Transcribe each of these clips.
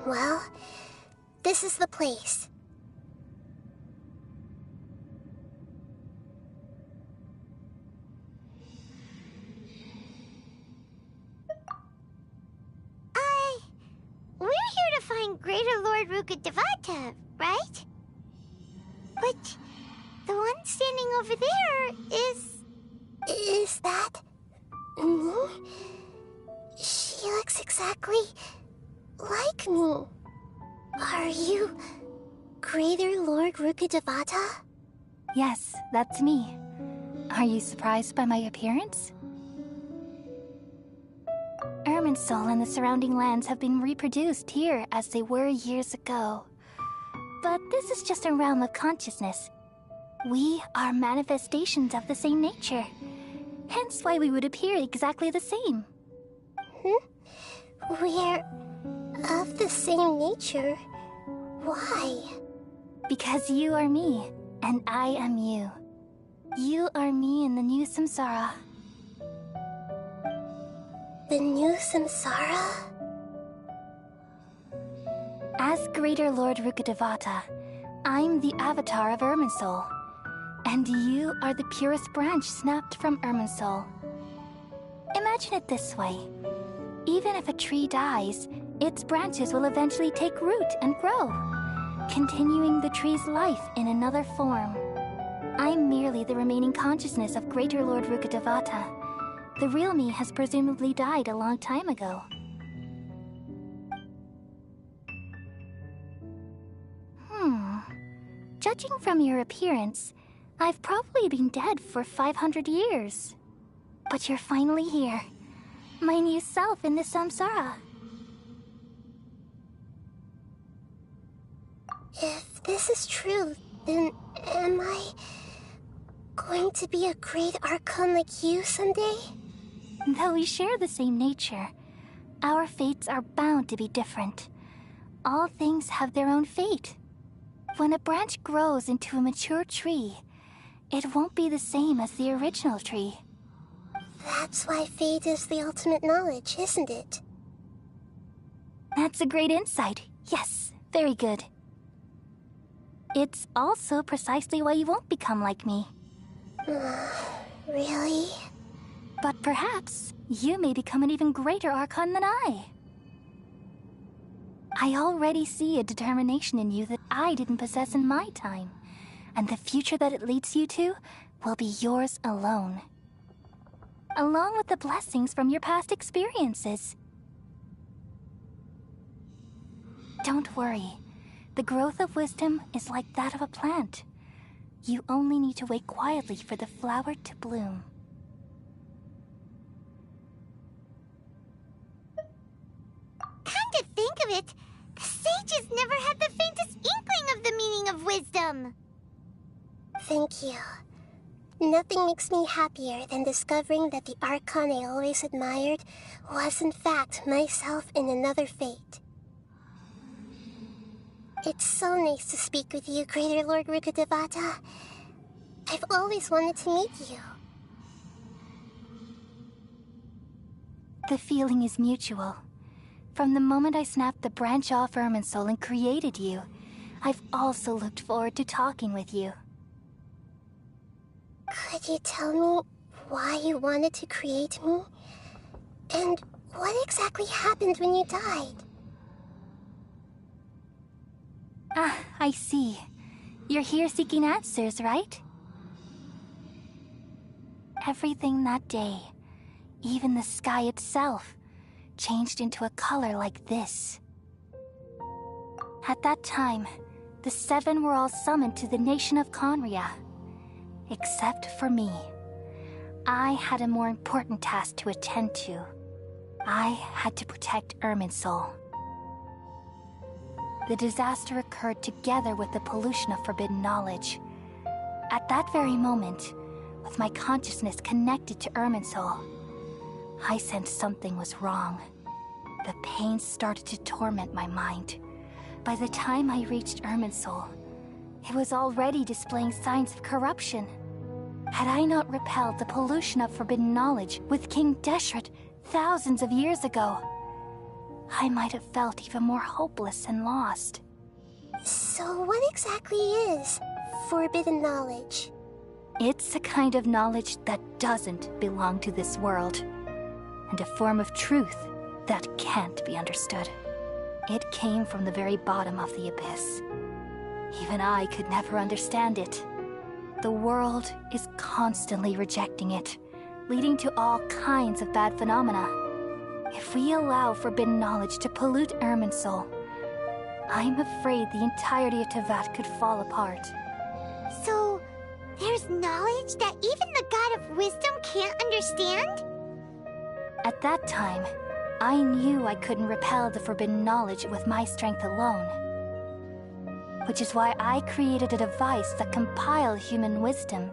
Well, this is the place. We're here to find Greater Lord Rukkhadevata, right? But the one standing over there is... Is that... me? She looks exactly like me. Are you Greater Lord Rukkhadevata? Yes, that's me. Are you surprised by my appearance? Irminsul and the surrounding lands have been reproduced here as they were years ago. But this is just a realm of consciousness. We are manifestations of the same nature. Hence why we would appear exactly the same. We're of the same nature? Why? Because you are me, and I am you. You are me in the new samsara. The new samsara? As Greater Lord Rukkhadevata, I'm the avatar of Irminsul. And you are the purest branch snapped from Irminsul. Imagine it this way. Even if a tree dies, its branches will eventually take root and grow, continuing the tree's life in another form. I'm merely the remaining consciousness of Greater Lord Rukkhadevata. The real me has presumably died a long time ago. Judging from your appearance, I've probably been dead for 500 years. But you're finally here. My new self in the samsara. If this is true, then am I going to be a great archon like you someday? Though we share the same nature, our fates are bound to be different. All things have their own fate. When a branch grows into a mature tree, it won't be the same as the original tree. That's why fate is the ultimate knowledge, isn't it? That's a great insight. Yes, very good. It's also precisely why you won't become like me. Really? But perhaps you may become an even greater archon than I. I already see a determination in you that I didn't possess in my time, and the future that it leads you to will be yours alone. Along with the blessings from your past experiences. Don't worry. The growth of wisdom is like that of a plant. You only need to wait quietly for the flower to bloom. Come to think of it, the sages never had the faintest inkling of the meaning of wisdom. Thank you. Nothing makes me happier than discovering that the archon I always admired was in fact myself in another fate. It's so nice to speak with you, Greater Lord Rukkhadevata. I've always wanted to meet you. The feeling is mutual. From the moment I snapped the branch off Irminsul and created you, I've also looked forward to talking with you. Could you tell me why you wanted to create me? And what exactly happened when you died? Ah, I see. You're here seeking answers, right? Everything that day, even the sky itself, changed into a color like this. At that time, the seven were all summoned to the nation of Conria. Except for me. I had a more important task to attend to. I had to protect Irminsul. The disaster occurred together with the pollution of forbidden knowledge. At that very moment, with my consciousness connected to Irminsul, I sensed something was wrong. The pain started to torment my mind. By the time I reached Irminsul, it was already displaying signs of corruption. Had I not repelled the pollution of forbidden knowledge with King Deshret thousands of years ago, I might have felt even more hopeless and lost. So what exactly is forbidden knowledge? It's a kind of knowledge that doesn't belong to this world, and a form of truth that can't be understood. It came from the very bottom of the abyss. Even I could never understand it. The world is constantly rejecting it, leading to all kinds of bad phenomena. If we allow forbidden knowledge to pollute Irminsul, I'm afraid the entirety of Teyvat could fall apart. So, there's knowledge that even the God of Wisdom can't understand? At that time, I knew I couldn't repel the forbidden knowledge with my strength alone. Which is why I created a device that compiled human wisdom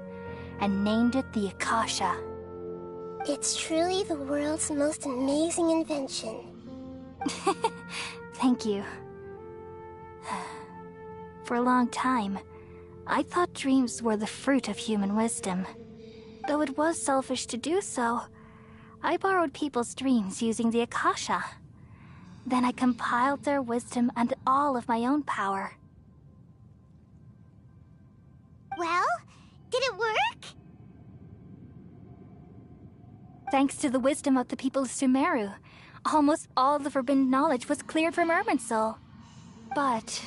and named it the Akasha. It's truly the world's most amazing invention. Thank you. For a long time, I thought dreams were the fruit of human wisdom. Though it was selfish to do so, I borrowed people's dreams using the Akasha. Then I compiled their wisdom and all of my own power. Well, did it work? Thanks to the wisdom of the people of Sumeru, almost all the forbidden knowledge was cleared from Irminsul. But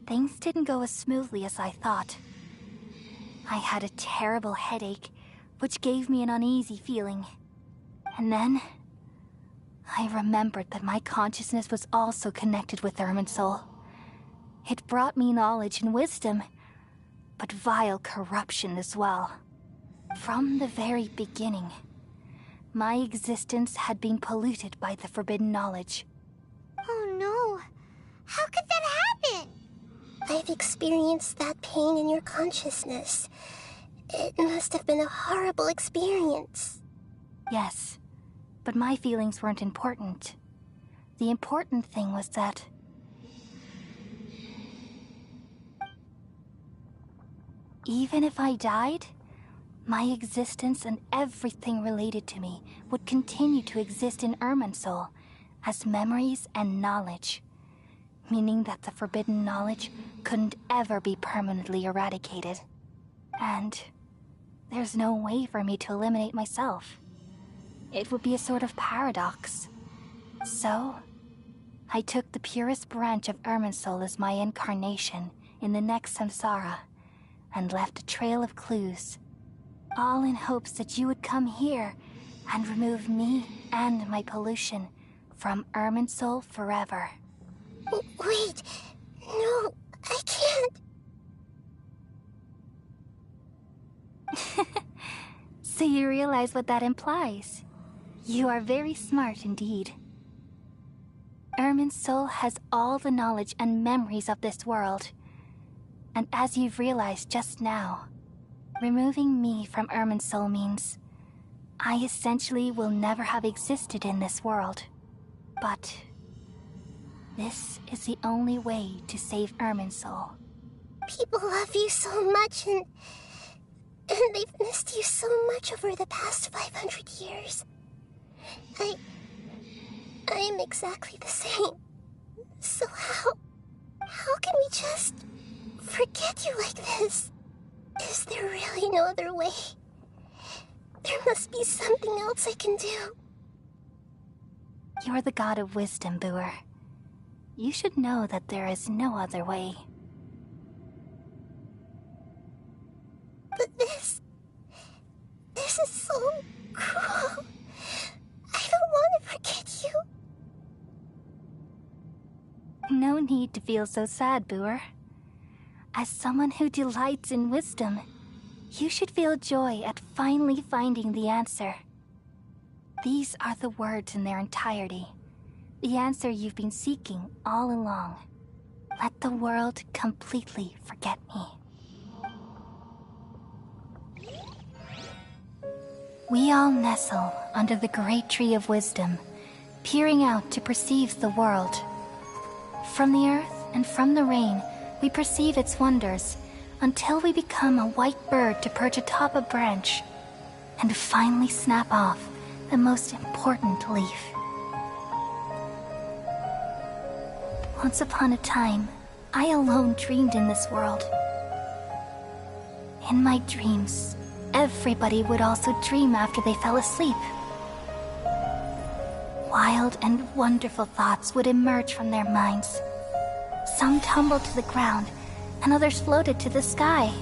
things didn't go as smoothly as I thought. I had a terrible headache, which gave me an uneasy feeling. And then I remembered that my consciousness was also connected with Irminsul. It brought me knowledge and wisdom, but vile corruption as well. From the very beginning, my existence had been polluted by the forbidden knowledge. Oh no. How could that happen? I've experienced that pain in your consciousness. It must have been a horrible experience. Yes, but my feelings weren't important. The important thing was that even if I died, my existence and everything related to me would continue to exist in Irminsul as memories and knowledge, meaning that the forbidden knowledge couldn't ever be permanently eradicated. And there's no way for me to eliminate myself. It would be a sort of paradox. So, I took the purest branch of Irminsul as my incarnation in the next samsara, and left a trail of clues, all in hopes that you would come here and remove me and my pollution from Irminsul forever. Wait, no, I can't. So you realize what that implies? You are very smart indeed. Irminsul has all the knowledge and memories of this world. And as you've realized just now, removing me from Irminsul means I essentially will never have existed in this world. But this is the only way to save Irminsul. People love you so much, and they've missed you so much over the past 500 years. I am exactly the same. So how can we just forget you like this? Is there really no other way? There must be something else I can do. You're the god of wisdom, Booer. You should know that there is no other way. But this is so cruel. I don't want to forget you. No need to feel so sad, Booer. As someone who delights in wisdom, you should feel joy at finally finding the answer. These are the words in their entirety. The answer you've been seeking all along. Let the world completely forget me. We all nestle under the great tree of wisdom, peering out to perceive the world. From the earth and from the rain, we perceive its wonders, until we become a white bird to perch atop a branch, and finally snap off the most important leaf. Once upon a time, I alone dreamed in this world. In my dreams, everybody would also dream after they fell asleep. Wild and wonderful thoughts would emerge from their minds. Some tumbled to the ground, and others floated to the sky,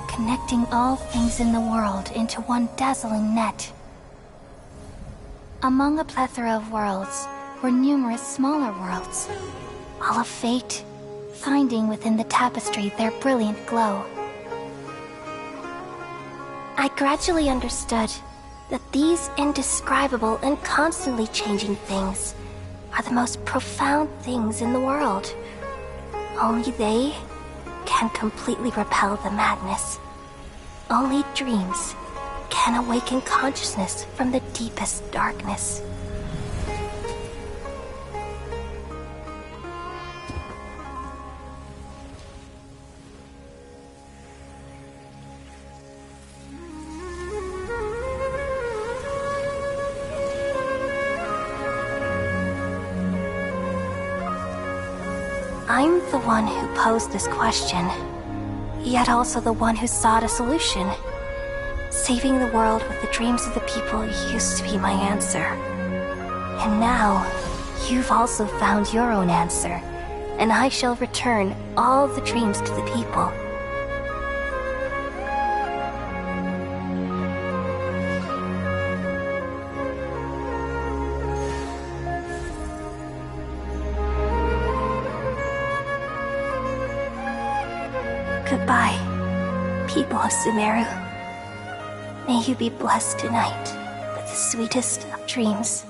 connecting all things in the world into one dazzling net. Among a plethora of worlds were numerous smaller worlds, all of fate, finding within the tapestry their brilliant glow. I gradually understood that these indescribable and constantly changing things are the most profound things in the world. Only they can completely repel the madness. Only dreams can awaken consciousness from the deepest darkness. I'm the one who posed this question, yet also the one who sought a solution. Saving the world with the dreams of the people used to be my answer. And now, you've also found your own answer, and I shall return all the dreams to the people. Goodbye, people of Sumeru. May you be blessed tonight with the sweetest of dreams.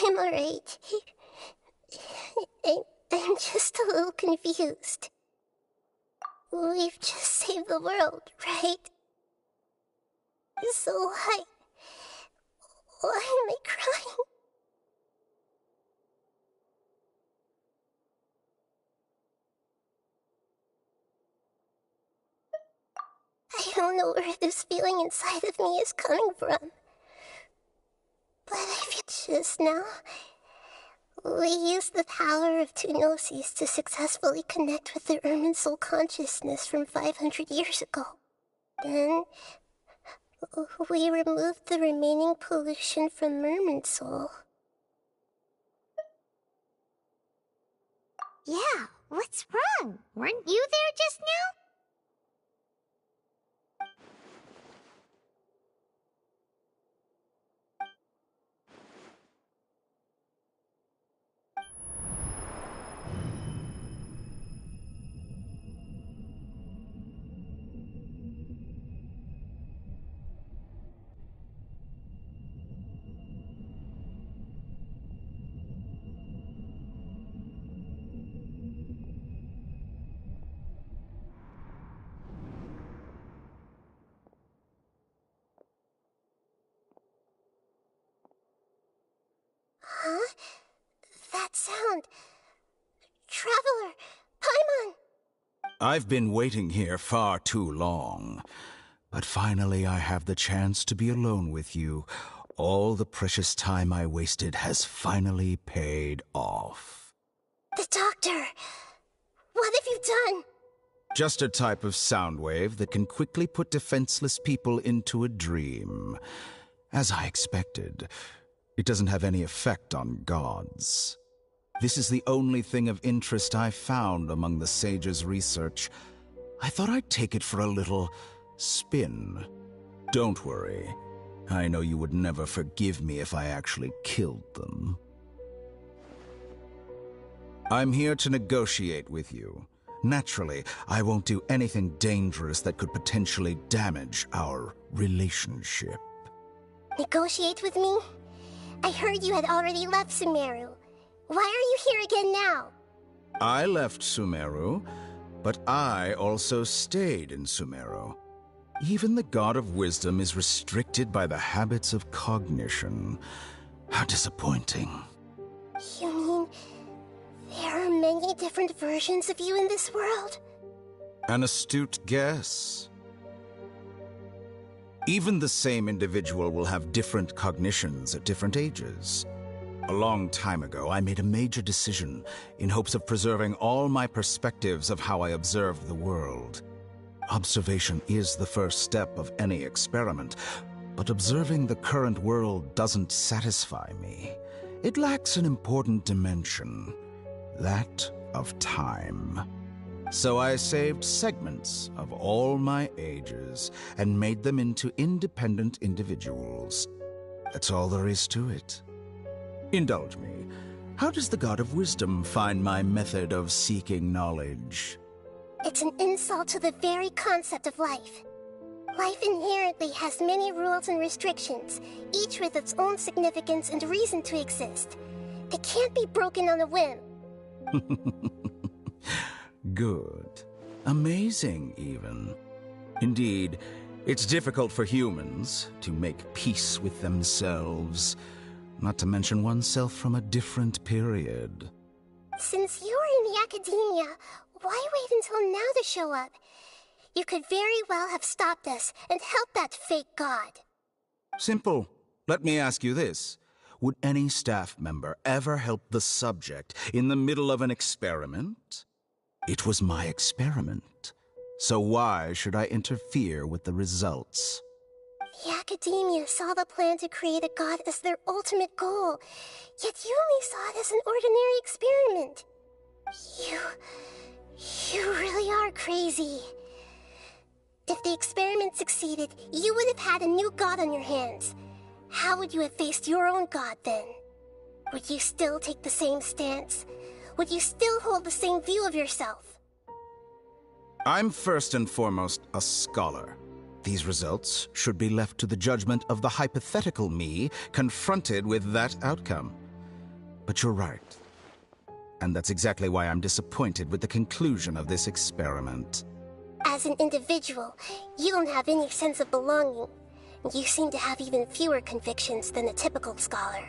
I'm alright. I'm just a little confused. We've just saved the world, right? So why am I crying? I don't know where this feeling inside of me is coming from. But I feel just now. We used the power of two gnosis to successfully connect with the Irminsul consciousness from 500 years ago. Then, we removed the remaining pollution from Irminsul. Yeah, what's wrong? Weren't you there just now? Huh? That sound. Traveler! Paimon! I've been waiting here far too long. But finally I have the chance to be alone with you. All the precious time I wasted has finally paid off. The doctor! What have you done? Just a type of sound wave that can quickly put defenseless people into a dream. As I expected, it doesn't have any effect on gods. This is the only thing of interest I found among the sage's research. I thought I'd take it for a little spin. Don't worry. I know you would never forgive me if I actually killed them. I'm here to negotiate with you. Naturally, I won't do anything dangerous that could potentially damage our relationship. Negotiate with me? I heard you had already left Sumeru. Why are you here again now? I left Sumeru, but I also stayed in Sumeru. Even the God of Wisdom is restricted by the habits of cognition. How disappointing. You mean there are many different versions of you in this world? An astute guess. Even the same individual will have different cognitions at different ages. A long time ago, I made a major decision in hopes of preserving all my perspectives of how I observed the world. Observation is the first step of any experiment, but observing the current world doesn't satisfy me. It lacks an important dimension, that of time. So I saved segments of all my ages and made them into independent individuals. That's all there is to it. Indulge me. How does the God of Wisdom find my method of seeking knowledge? It's an insult to the very concept of life. Life inherently has many rules and restrictions, each with its own significance and reason to exist. They can't be broken on a whim. Good. Amazing, even. Indeed, it's difficult for humans to make peace with themselves, not to mention oneself from a different period. Since you're in the academia, why wait until now to show up? You could very well have stopped us and helped that fake god. Simple. Let me ask you this. Would any staff member ever help the subject in the middle of an experiment? It was my experiment. So why should I interfere with the results? The academia saw the plan to create a god as their ultimate goal, yet you only saw it as an ordinary experiment. You really are crazy. If the experiment succeeded, you would have had a new god on your hands. How would you have faced your own god then? Would you still take the same stance? Would you still hold the same view of yourself? I'm first and foremost a scholar. These results should be left to the judgment of the hypothetical me confronted with that outcome. But you're right. And that's exactly why I'm disappointed with the conclusion of this experiment. As an individual, you don't have any sense of belonging. You seem to have even fewer convictions than a typical scholar.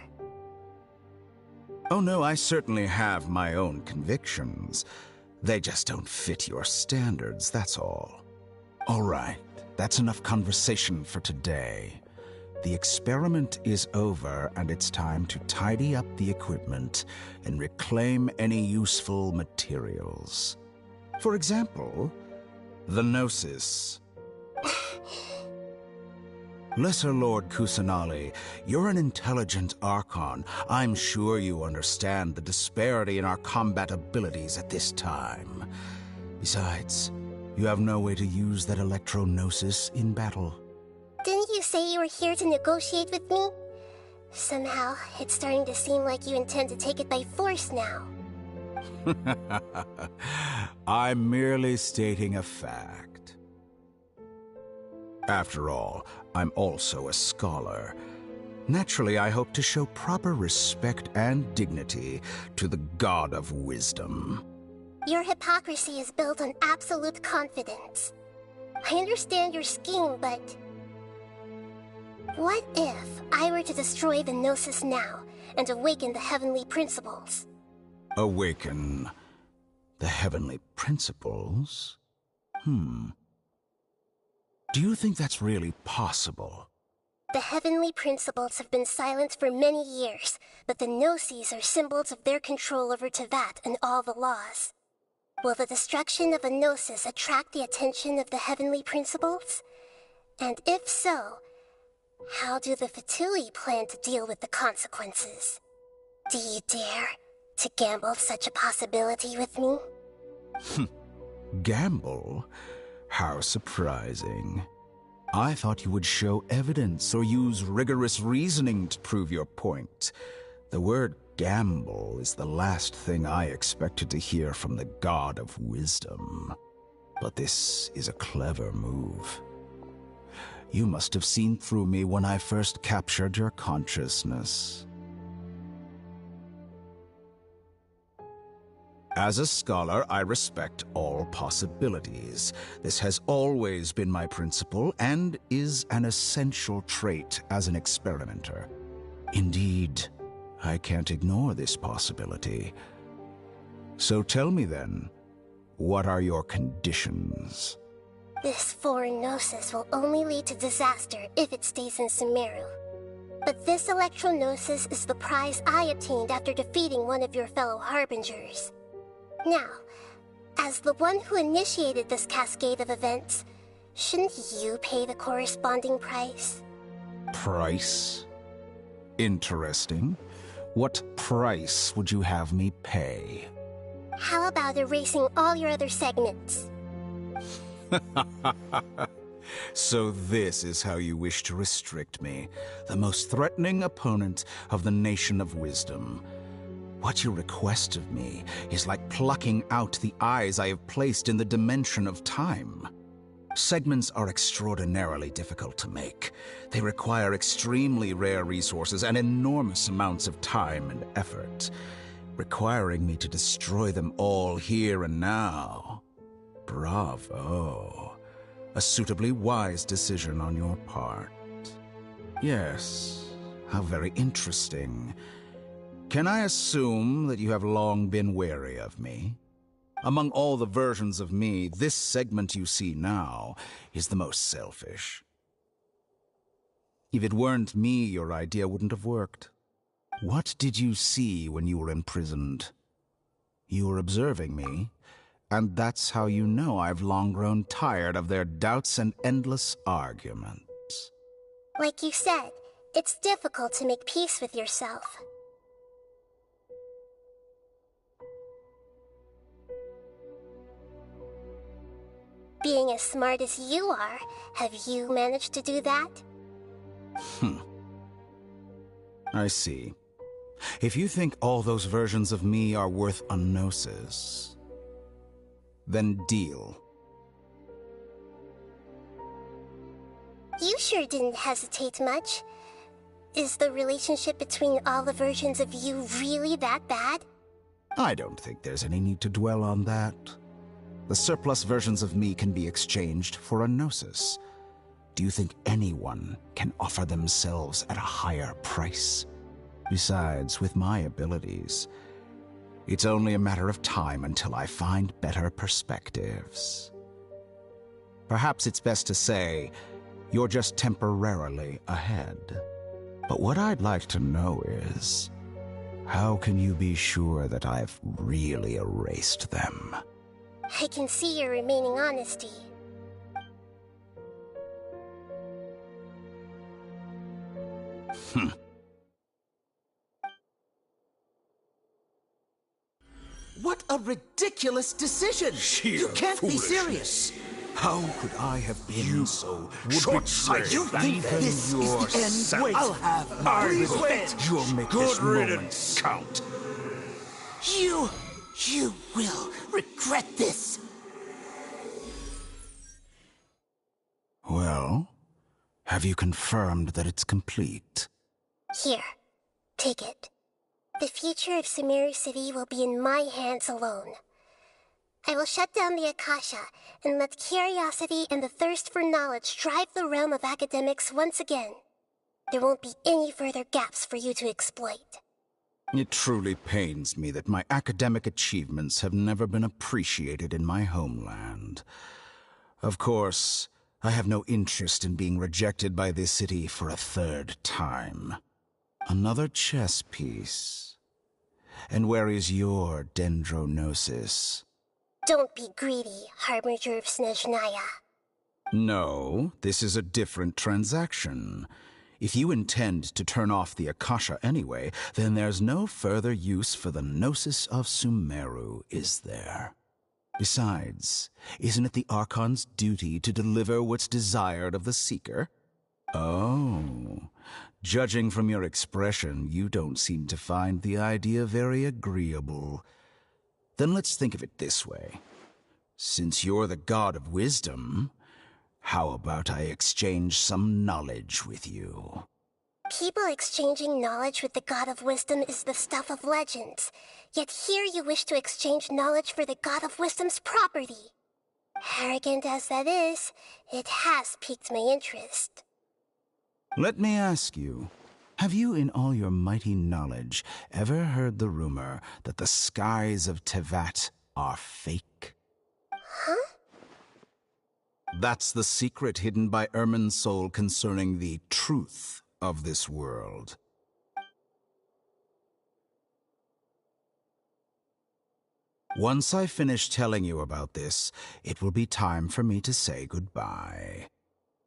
Oh no, I certainly have my own convictions. They just don't fit your standards, that's all. All right, that's enough conversation for today. The experiment is over, and it's time to tidy up the equipment and reclaim any useful materials. For example, the Gnosis. Lesser Lord Kusanali, you're an intelligent Archon. I'm sure you understand the disparity in our combat abilities at this time. Besides, you have no way to use that Electro-Gnosis in battle. Didn't you say you were here to negotiate with me? Somehow, it's starting to seem like you intend to take it by force now. I'm merely stating a fact. After all, I'm also a scholar. Naturally, I hope to show proper respect and dignity to the God of Wisdom. Your hypocrisy is built on absolute confidence. I understand your scheme, but... what if I were to destroy the Gnosis now and awaken the heavenly principles? Awaken the heavenly principles? Do you think that's really possible? The heavenly principles have been silent for many years, but the Gnosis are symbols of their control over Teyvat and all the laws. Will the destruction of a Gnosis attract the attention of the heavenly principles? And if so, how do the Fatui plan to deal with the consequences? Do you dare to gamble such a possibility with me? Gamble? How surprising. I thought you would show evidence or use rigorous reasoning to prove your point. The word gamble is the last thing I expected to hear from the God of Wisdom. But this is a clever move. You must have seen through me when I first captured your consciousness. As a scholar, I respect all possibilities. This has always been my principle and is an essential trait as an experimenter. Indeed, I can't ignore this possibility. So tell me then, what are your conditions? This foreign gnosis will only lead to disaster if it stays in Sumeru. But this electro-gnosis is the prize I obtained after defeating one of your fellow harbingers. Now, as the one who initiated this cascade of events, shouldn't you pay the corresponding price? Price? Interesting. What price would you have me pay? How about erasing all your other segments? So this is how you wish to restrict me, the most threatening opponent of the Nation of Wisdom. What you request of me is like plucking out the eyes I have placed in the dimension of time. Segments are extraordinarily difficult to make. They require extremely rare resources and enormous amounts of time and effort, requiring me to destroy them all here and now. Bravo. A suitably wise decision on your part. Yes, how very interesting. Can I assume that you have long been wary of me? Among all the versions of me, this segment you see now is the most selfish. If it weren't me, your idea wouldn't have worked. What did you see when you were imprisoned? You were observing me, and that's how you know I've long grown tired of their doubts and endless arguments. Like you said, it's difficult to make peace with yourself. Being as smart as you are, have you managed to do that? I see. If you think all those versions of me are worth a gnosis, then deal. You sure didn't hesitate much. Is the relationship between all the versions of you really that bad? I don't think there's any need to dwell on that. The surplus versions of me can be exchanged for a gnosis. Do you think anyone can offer themselves at a higher price? Besides, with my abilities, it's only a matter of time until I find better perspectives. Perhaps it's best to say, you're just temporarily ahead. But what I'd like to know is, how can you be sure that I've really erased them? I can see your remaining honesty. What a ridiculous decision! You can't be serious! How could I have been so short-sighted? You think this is the end? Wait, I'll have my revenge! You'll make this moment count. You will regret this! Well, have you confirmed that it's complete? Here, take it. The future of Sumeru City will be in my hands alone. I will shut down the Akasha and let curiosity and the thirst for knowledge drive the realm of academics once again. There won't be any further gaps for you to exploit. It truly pains me that my academic achievements have never been appreciated in my homeland. Of course, I have no interest in being rejected by this city for a third time. Another chess piece. And where is your dendronosis? Don't be greedy, Harbinger of Snezhnaya. No, this is a different transaction. If you intend to turn off the Akasha anyway, then there's no further use for the Gnosis of Sumeru, is there? Besides, isn't it the Archon's duty to deliver what's desired of the Seeker? Oh, judging from your expression, you don't seem to find the idea very agreeable. Then let's think of it this way. Since you're the God of Wisdom, how about I exchange some knowledge with you? People exchanging knowledge with the God of Wisdom is the stuff of legends. Yet here you wish to exchange knowledge for the God of Wisdom's property. Arrogant as that is, it has piqued my interest. Let me ask you, Have you, in all your mighty knowledge, ever heard the rumor that the skies of Tevat are fake? Huh? That's the secret hidden by Irminsul concerning the truth of this world. Once I finish telling you about this, it will be time for me to say goodbye.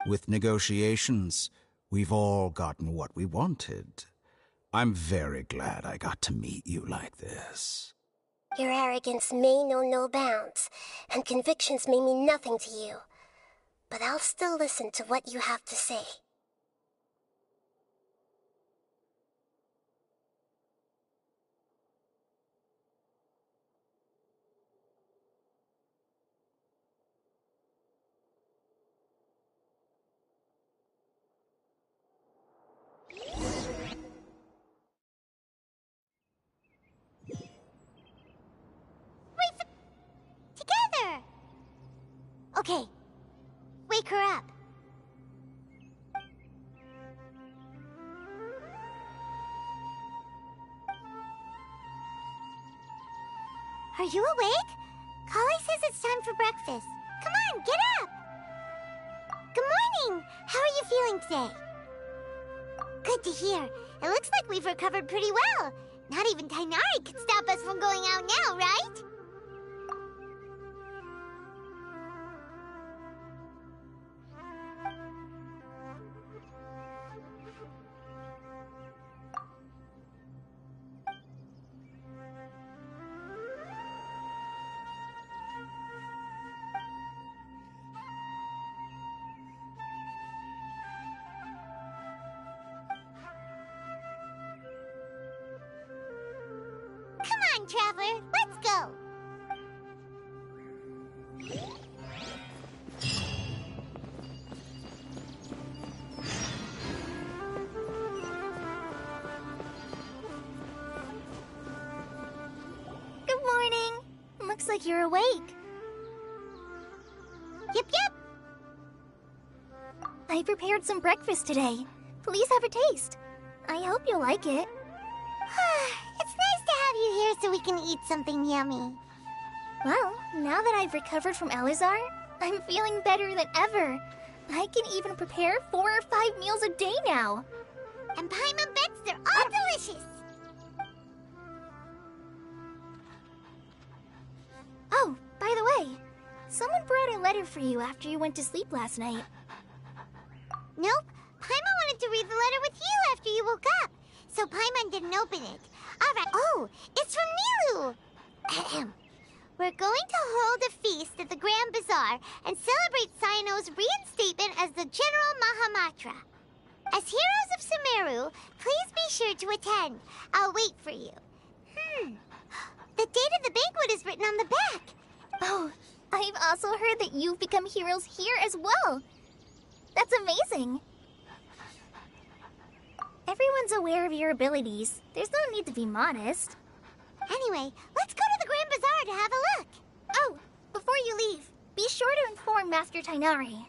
With negotiations, we've all gotten what we wanted. I'm very glad I got to meet you like this. Your arrogance may know no bounds, and convictions may mean nothing to you. But I'll still listen to what you have to say. Together! Okay. Wake her up. Are you awake? Kali says it's time for breakfast. Come on, get up! Good morning! How are you feeling today? Good to hear. It looks like we've recovered pretty well. Not even Tainari could stop us from going out now, right? Come on, Traveler, let's go! Good morning. Looks like you're awake. Yep, yep. I prepared some breakfast today. Please have a taste. I hope you'll like it. It's nice to have you here so we can eat something yummy. Well, now that I've recovered from Elazar, I'm feeling better than ever. I can even prepare 4 or 5 meals a day now. And Paimon bets they're all delicious. Oh, by the way, someone brought a letter for you after you went to sleep last night. Nope. Paimon wanted to read the letter with you after you woke up. So Paimon didn't open it. Alright. Oh, it's from Nilu. Ahem. We're going to hold a feast at the Grand Bazaar and celebrate Cyano's reinstatement as the General Mahamatra. As heroes of Sumeru, please be sure to attend. I'll wait for you. The date of the banquet is written on the back. Oh, I've also heard that you've become heroes here as well. That's amazing. Everyone's aware of your abilities. There's no need to be modest. Anyway, let's go to the Grand Bazaar to have a look. Oh, before you leave, be sure to inform Master Tainari.